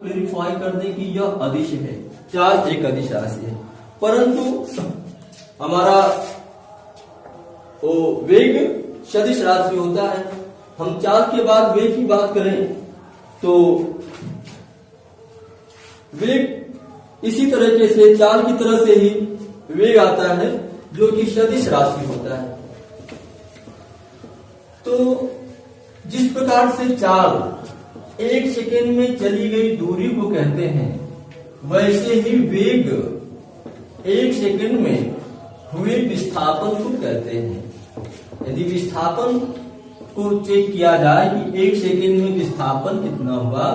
Clarify कर दें कि यह अदिश है, चार्ज एक अदिश राशि है, परंतु हमारा वो वेग सदिश राशि होता है। हम चार्ज के बाद वेग की बात करें तो वेग इसी तरीके से चार्ज की तरह से ही वेग आता है जो कि सदिश राशि होता है। तो जिस प्रकार से चार्ज एक सेकेंड में चली गई दूरी को कहते हैं, वैसे ही वेग एक सेकेंड में हुए विस्थापन को कहते हैं। यदि विस्थापन को चेक किया जाए कि एक सेकेंड में विस्थापन कितना हुआ,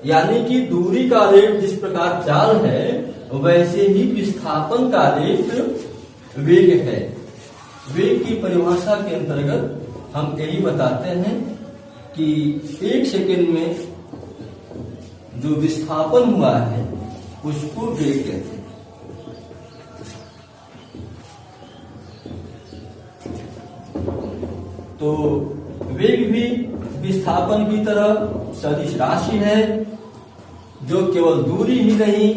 यानी कि दूरी का रेट जिस प्रकार चाल है वैसे ही विस्थापन का रेट वेग है। वेग की परिभाषा के अंतर्गत हम यही बताते हैं कि एक सेकेंड में जो विस्थापन हुआ है उसको वेग कहते हैं। तो वेग भी विस्थापन की तरह सदिश राशि है जो केवल दूरी ही नहीं,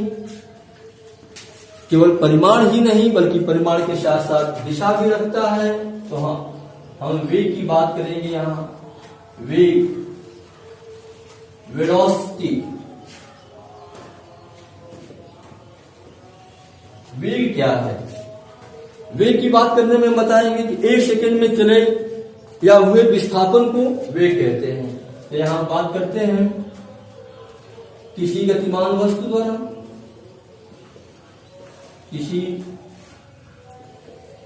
केवल परिमाण ही नहीं बल्कि परिमाण के साथ साथ दिशा भी रखता है। तो हम वेग की बात करेंगे। यहाँ वेग, वेलोसिटी, वेग क्या है? वेग की बात करने में बताएंगे कि एक सेकंड में चले या हुए विस्थापन को वेग कहते हैं। तो यहां बात करते हैं किसी गतिमान वस्तु द्वारा, किसी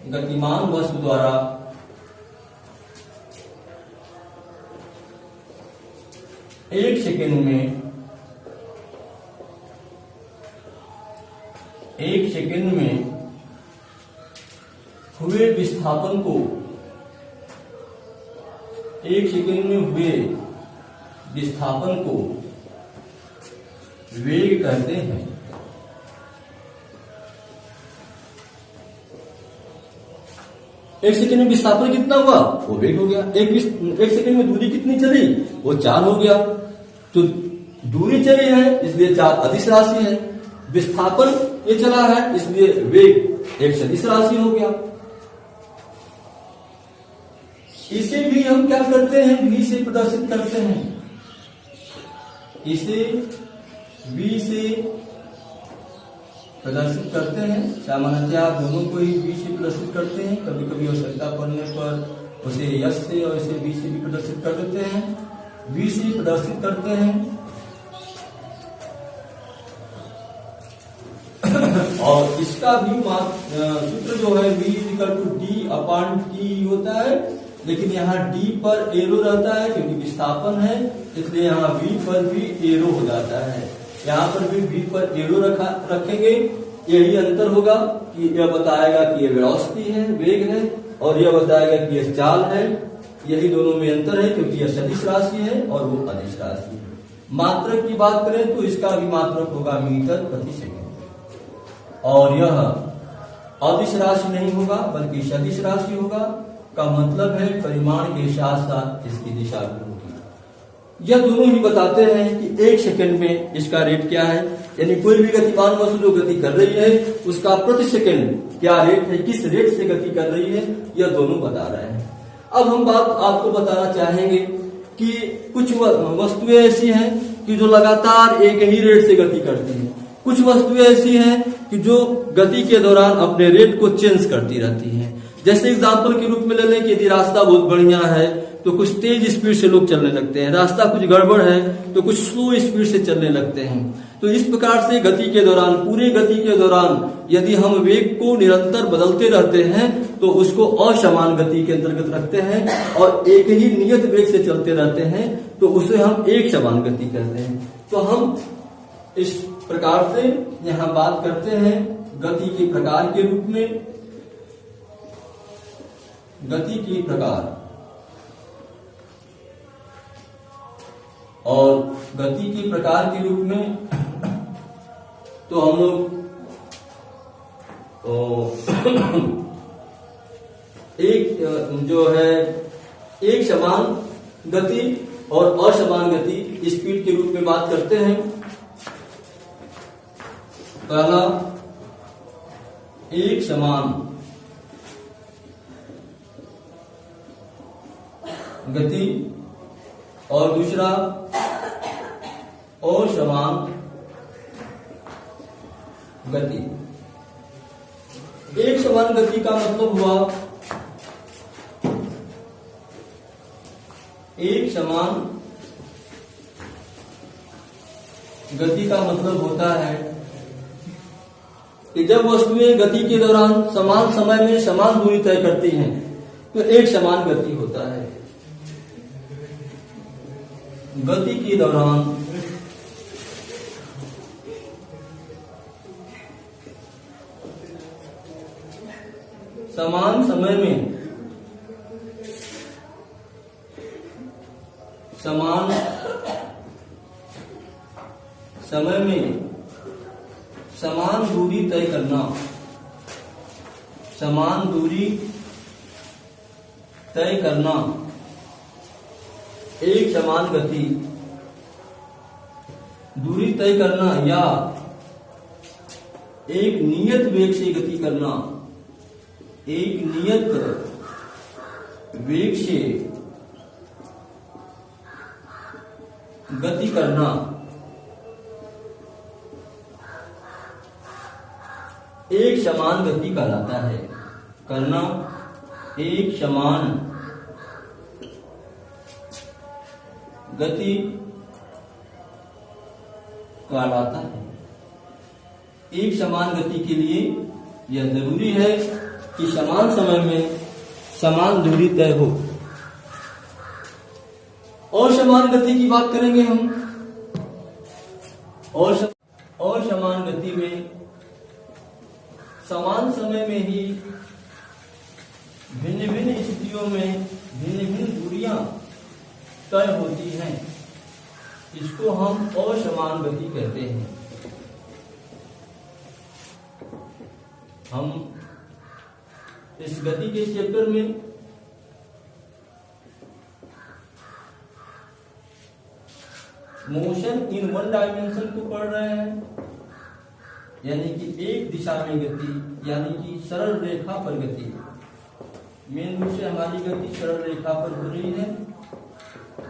गतिमान वस्तु द्वारा एक सेकंड में हुए विस्थापन को, एक सेकंड में हुए विस्थापन को वेग कहते हैं। एक सेकंड में विस्थापन कितना हुआ वो वेग हो गया। एक सेकंड में दूरी कितनी चली वो चाल हो गया। तो दूरी चली है इसलिए चाल अदिश राशि है, विस्थापन ये चला है इसलिए वेग एक सदिश राशि हो गया। इसे भी हम क्या करते हैं, v से प्रदर्शित करते हैं। इसे v से प्रदर्शित करते हैं। सामान्यतः आप दोनों को ही v से प्रदर्शित करते हैं, कभी कभी आवश्यकता पड़ने पर उसे यश से और इसे v से भी प्रदर्शित कर देते हैं। v से प्रदर्शित करते हैं और इसका भी सूत्र जो है v=d/t होता है, लेकिन यहाँ d पर एरो रहता है क्योंकि विस्थापन है, इसलिए यहाँ v पर भी एरो हो जाता है। यहाँ पर भी v पर एरो रखेंगे। यही अंतर होगा कि यह बताएगा कि यह वेलोसिटी है, वेग है, और यह बताएगा कि यह चाल है। यही दोनों में अंतर है क्योंकि यह सदिश राशि है और वो अदिश राशि है। मात्रक की बात करें तो इसका भी मात्रक होगा मीटर प्रति सेकंड, और यह अदिश राशि नहीं होगा बल्कि सदिश राशि होगा। का मतलब है परिमाण के साथ साथ इसकी दिशा भी होगी। यह दोनों ही बताते हैं कि एक सेकंड में इसका रेट क्या है, यानी कोई भी गतिमान वस्तु जो गति कर रही है उसका प्रति सेकंड क्या रेट है, किस रेट से गति कर रही है, यह दोनों बता रहे हैं। अब हम बात आपको बताना चाहेंगे कि कुछ वस्तुएं ऐसी हैं कि जो लगातार एक ही रेट से गति करती हैं, कुछ वस्तुएं ऐसी हैं कि जो गति के दौरान अपने रेट को चेंज करती रहती हैं। जैसे एग्जाम्पल के रूप में ले लें कि यदि रास्ता बहुत बढ़िया है तो कुछ तेज स्पीड से लोग चलने लगते हैं, रास्ता कुछ गड़बड़ है तो कुछ स्लो स्पीड से चलने लगते हैं। तो इस प्रकार से गति के दौरान, पूरे गति के दौरान यदि हम वेग को निरंतर बदलते रहते हैं तो उसको असमान गति के अंतर्गत रखते हैं, और एक ही नियत वेग से चलते रहते हैं तो उसे हम एक समान गति कहते हैं। तो हम इस प्रकार से यहाँ बात करते हैं गति के प्रकार के रूप में। गति के प्रकार और गति के प्रकार के रूप में तो हम लोग एक जो है एक समान गति और असमान गति स्पीड के रूप में बात करते हैं। पहला एक समान गति और दूसरा असमान गति। एक समान गति का मतलब हुआ, एक समान गति का मतलब होता है कि जब वस्तुएं गति के दौरान समान समय में समान दूरी तय करती हैं तो एक समान गति होता है। गति के दौरान समान समय में समान समय में समान दूरी तय करना, समान दूरी तय करना एक समान गति, दूरी तय करना या एक नियत वेग से गति करना, एक नियत वेग से गति करना एक समान गति कहलाता है। करना एक समान गति कहलाता है। एक समान गति के लिए यह जरूरी है कि समान समय में समान दूरी तय हो। और समान गति की बात करेंगे हम। और समान गति में समान समय में ही भिन्न भिन्न स्थितियों में भिन्न भिन्न दूरियां तय होती हैं। इसको हम असमान गति कहते हैं। हम इस गति के चैप्टर में मोशन इन वन डायमेंशन को पढ़ रहे हैं, यानी कि एक दिशा में गति, यानी कि सरल रेखा पर गति। मेन रूप से हमारी गति सरल रेखा पर हो रही है।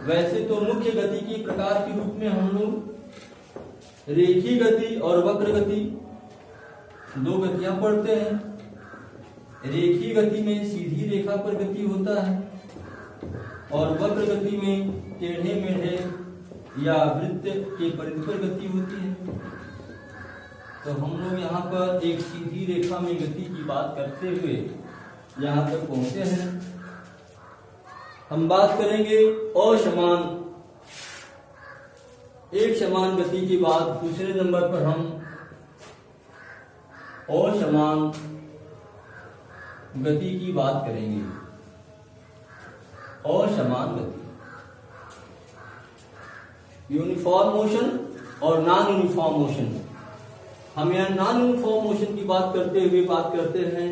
वैसे तो मुख्य गति के प्रकार के रूप में हम लोग रेखीय गति और वक्र गति दो गतियां पढ़ते हैं। रेखीय गति में सीधी रेखा पर गति होता है और वक्र गति में टेढ़े मेढ़े या वृत्त के परिधि पर गति होती है। तो हम लोग यहाँ पर एक सीधी रेखा में गति की बात करते हुए यहाँ तक पहुंचे हैं। हम बात करेंगे असमान, एक समान गति के बाद दूसरे नंबर पर हम असमान गति की बात करेंगे। असमान गति, यूनिफॉर्म मोशन और नॉन यूनिफॉर्म मोशन। हम यहाँ नॉन यूनिफॉर्म मोशन की बात करते हुए बात करते हैं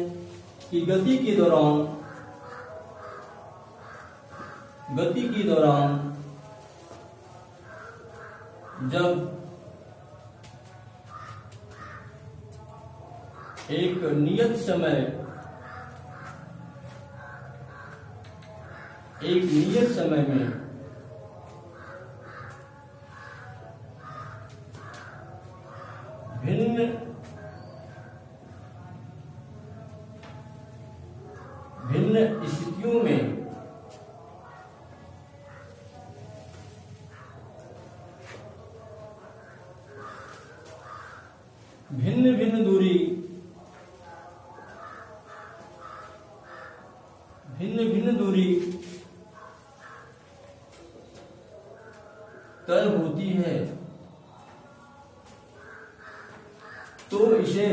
कि गति के दौरान जब एक नियत समय में भिन्न स्थितियों में भिन्न भिन्न दूरी तय होती है तो इसे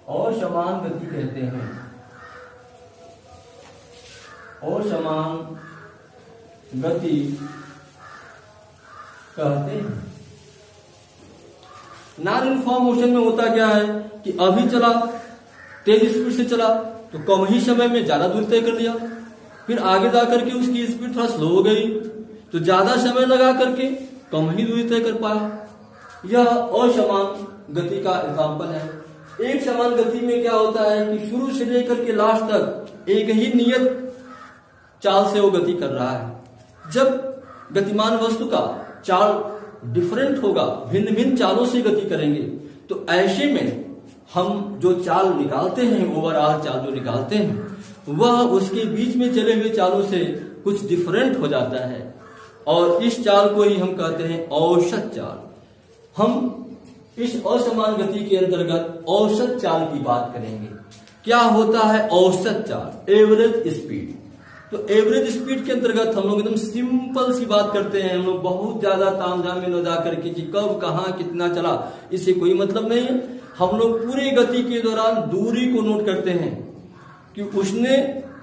असमान गति कहते हैं। असमान गति कहते हैं। नॉन यूनिफॉर्म मोशन में होता क्या है कि अभी चला, तेज स्पीड से चला तो कम ही समय में ज्यादा दूरी तय कर लिया, फिर आगे जाकर के उसकी स्पीड थोड़ा स्लो हो गई तो ज्यादा समय लगा करके कम ही दूरी तय कर पाया। यह असमान गति का एग्जाम्पल है। एक समान गति में क्या होता है कि शुरू से लेकर के लास्ट तक एक ही नियत चाल से वो गति कर रहा है। जब गतिमान वस्तु का चाल डिफरेंट होगा, भिन्न भिन्न चालों से गति करेंगे, तो ऐसे में हम जो चाल निकालते हैं, ओवरऑल चाल जो निकालते हैं, वह उसके बीच में चले हुए चालों से कुछ डिफरेंट हो जाता है, और इस चाल को ही हम कहते हैं औसत चाल। हम इस असमान गति के अंतर्गत औसत चाल की बात करेंगे। क्या होता है औसत चाल? Average speed. तो एवरेज स्पीड के अंतर्गत हम लोग एकदम सिंपल सी बात करते हैं। हम लोग बहुत ज्यादा तामझाम में न जा करके कि कब कहाँ कितना चला, इससे कोई मतलब नहीं है। हम लोग पूरे गति के दौरान दूरी को नोट करते हैं कि उसने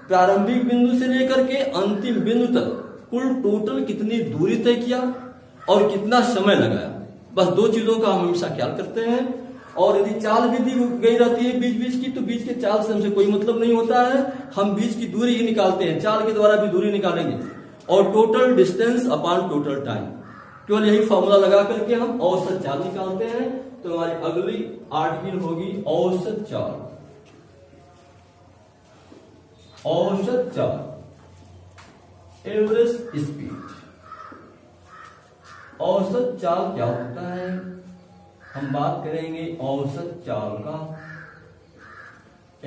प्रारंभिक बिंदु से लेकर के अंतिम बिंदु तक कुल टोटल कितनी दूरी तय किया और कितना समय लगाया। बस दो चीजों का हम हमेशा ख्याल करते हैं। और यदि चाल भी दी गई रहती है बीच बीच की, तो बीच के चाल से हमसे कोई मतलब नहीं होता है, हम बीच की दूरी ही निकालते हैं। चाल के द्वारा भी दूरी निकालेंगे, और total distance upon total time, केवल यही फॉर्मूला लगा करके हम औसत चाल निकालते हैं। तो हमारी अगली आर्टिकल होगी औसत चाल। औसत चाल, एवरेज स्पीड। औसत चाल क्या होता है? हम बात करेंगे औसत चाल का।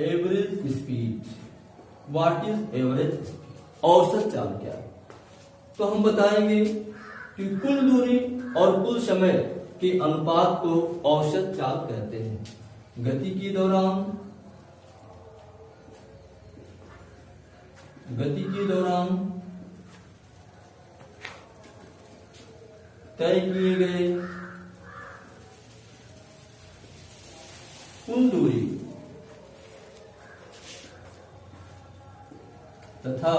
Average speed, what is average speed? औसत चाल क्या है? तो हम बताएंगे कि कुल दूरी और कुल समय के अनुपात को औसत चाल कहते हैं। गति के दौरान तय किए गए कुल दूरी तथा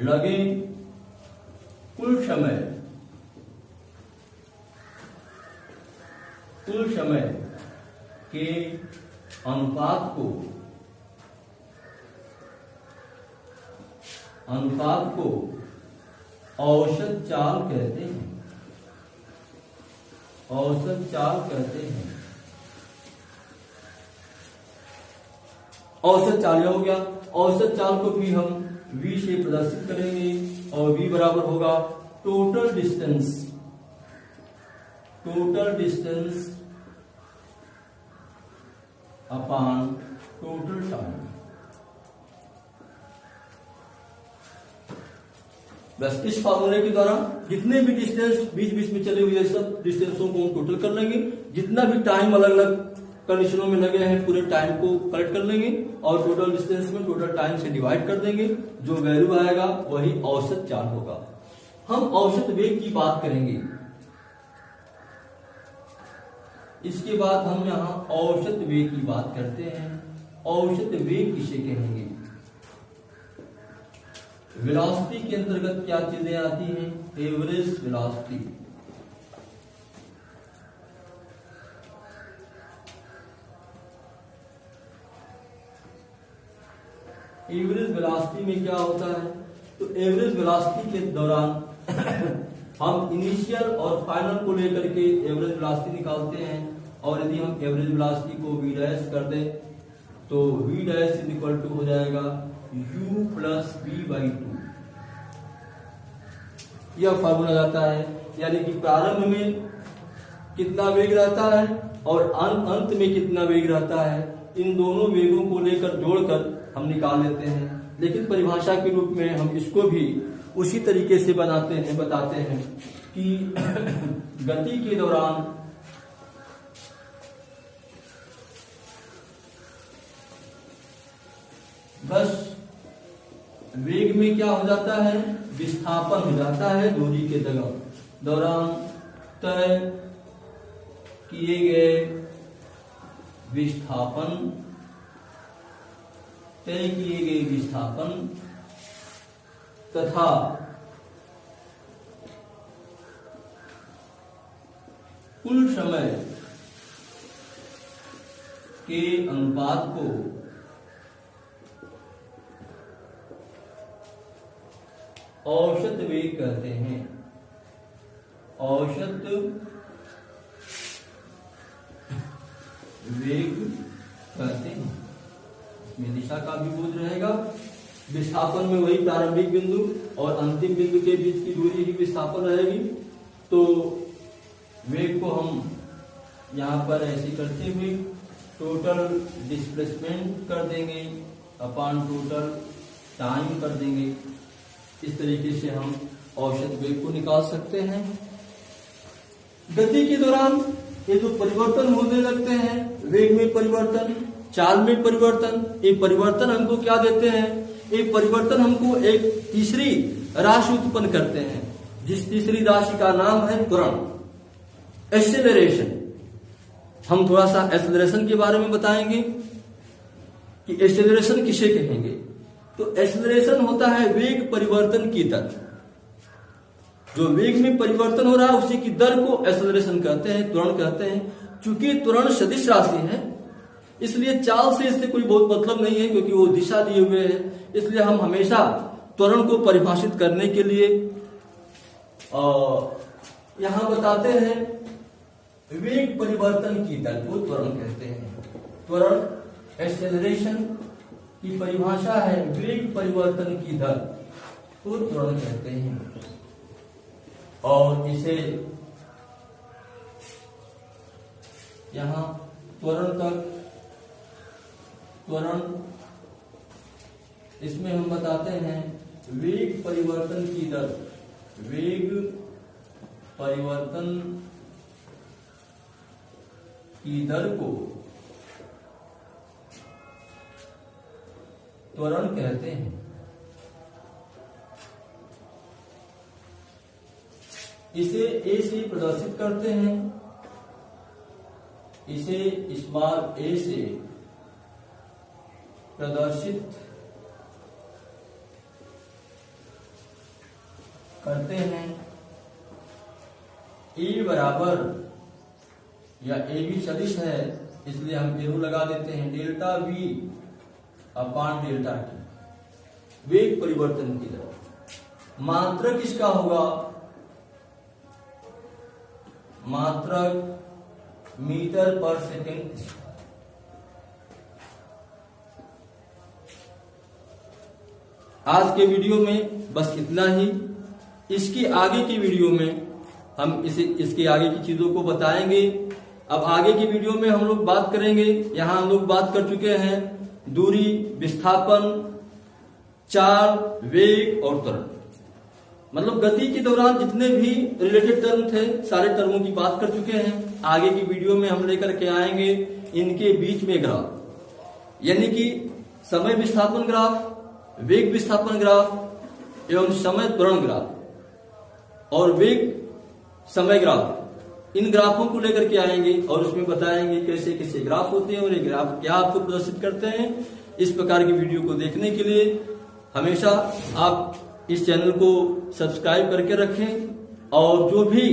लगे कुल समय के अनुपात को औसत चाल कहते हैं। औसत चाल कहते हैं। औसत चाल हो गया। औसत चाल को भी हम v से प्रदर्शित करेंगे, और v बराबर होगा total distance upon total time. बस इस फॉर्मूले के द्वारा जितने भी डिस्टेंस बीच बीच में चले हुए सब डिस्टेंसों को हम टोटल कर लेंगे। जितना भी टाइम अलग अलग कंडीशनों में लगे हैं पूरे टाइम को कलेक्ट कर लेंगे, और टोटल डिस्टेंस में टोटल टाइम से डिवाइड कर देंगे। जो वैल्यू आएगा वही औसत चाल होगा। हम औसत वेग की बात करेंगे। इसके बाद हम यहाँ औसत वेग की बात करते हैं। औसत वेग किसे कहेंगे? वेलोसिटी के अंतर्गत क्या चीजें आती हैं? Average velocity. एवरेज वेलोसिटी में क्या होता है? तो एवरेज वेलोसिटी के दौरान हम इनिशियल और फाइनल को लेकर के एवरेज वेलोसिटी निकालते हैं। और यदि हम एवरेज वेलोसिटी को v डैश कर दें, तो v dash is equal to हो जाएगा u प्लस v/2। यह फॉर्मूला जाता है, यानी कि प्रारंभ में कितना वेग रहता है और अंत में कितना वेग रहता है, इन दोनों वेगों को लेकर जोड़कर हम निकाल लेते हैं। लेकिन परिभाषा के रूप में हम इसको भी उसी तरीके से बताते हैं कि गति के दौरान बस वेग में क्या हो जाता है? विस्थापन हो जाता है। दूरी के दौरान तय किए गए विस्थापन तथा कुल समय के अनुपात को औसत वेग कहते हैं। औसत वेग कहते हैं। इसमें दिशा का भी बोध रहेगा। विस्थापन में वही प्रारंभिक बिंदु और अंतिम बिंदु के बीच की दूरी ही विस्थापन रहेगी। तो वेग को हम यहाँ पर ऐसे करते हुए टोटल डिस्प्लेसमेंट कर देंगे अपॉन टोटल टाइम कर देंगे। इस तरीके से हम औसत वेग को निकाल सकते हैं। गति के दौरान ये जो परिवर्तन होने लगते हैं, वेग में परिवर्तन, चाल में परिवर्तन, ये परिवर्तन हमको क्या देते हैं? ये परिवर्तन हमको एक तीसरी राशि उत्पन्न करते हैं, जिस तीसरी राशि का नाम है त्वरण, एक्सेलरेशन। हम थोड़ा सा एक्सेलरेशन के बारे में बताएंगे कि एक्सेलरेशन किसे कहेंगे। तो एक्सेलरेशन होता है वेग परिवर्तन की दर। जो वेग में परिवर्तन हो रहा है उसी की दर को एक्सेलरेशन कहते हैं, त्वरण कहते हैं। चूंकि त्वरण सदिश राशि है इसलिए चाल से इससे कोई बहुत मतलब नहीं है, क्योंकि वो दिशा दिए हुए है। इसलिए हम हमेशा त्वरण को परिभाषित करने के लिए यहां बताते हैं वेग परिवर्तन की दर को त्वरण कहते हैं। त्वरण एक्सेलरेशन की परिभाषा है वेग परिवर्तन की दर को त्वरण कहते हैं। और इसे यहां त्वरण इसमें हम बताते हैं वेग परिवर्तन की दर, वेग परिवर्तन की दर को त्वरण कहते हैं। इसे ए से प्रदर्शित करते हैं, इसे स्मॉल ए से प्रदर्शित करते हैं। ए बराबर या ए भी सदिश है इसलिए हम एरो लगा देते हैं delta we upon delta T, वेग परिवर्तन की दर। मात्रक इसका होगा मात्रक मीटर पर सेकेंड। आज के वीडियो में बस इतना ही। इसकी आगे की वीडियो में हम इसके आगे की चीजों को बताएंगे। अब आगे की वीडियो में हम लोग बात करेंगे, यहां हम लोग बात कर चुके हैं दूरी, विस्थापन, चाल, वेग और त्वरण। मतलब गति के दौरान जितने भी रिलेटेड टर्म थे सारे टर्मों की बात कर चुके हैं। आगे की वीडियो में हम लेकर के आएंगे इनके बीच में ग्राफ, यानी कि समय विस्थापन ग्राफ, वेग विस्थापन ग्राफ एवं समय त्वरण ग्राफ और वेग समय ग्राफ। इन ग्राफों को लेकर के आएंगे और उसमें बताएंगे कैसे कैसे ग्राफ होते हैं और ये ग्राफ क्या आपको प्रदर्शित करते हैं। इस प्रकार की वीडियो को देखने के लिए हमेशा आप इस चैनल को सब्सक्राइब करके रखें और जो भी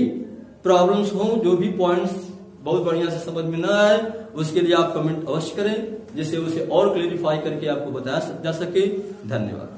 प्रॉब्लम्स हों, जो भी पॉइंट्स बहुत बढ़िया से समझ में न आए उसके लिए आप कमेंट अवश्य करें, जिससे उसे और क्लेरिफाई करके आपको बताया जा सके। धन्यवाद।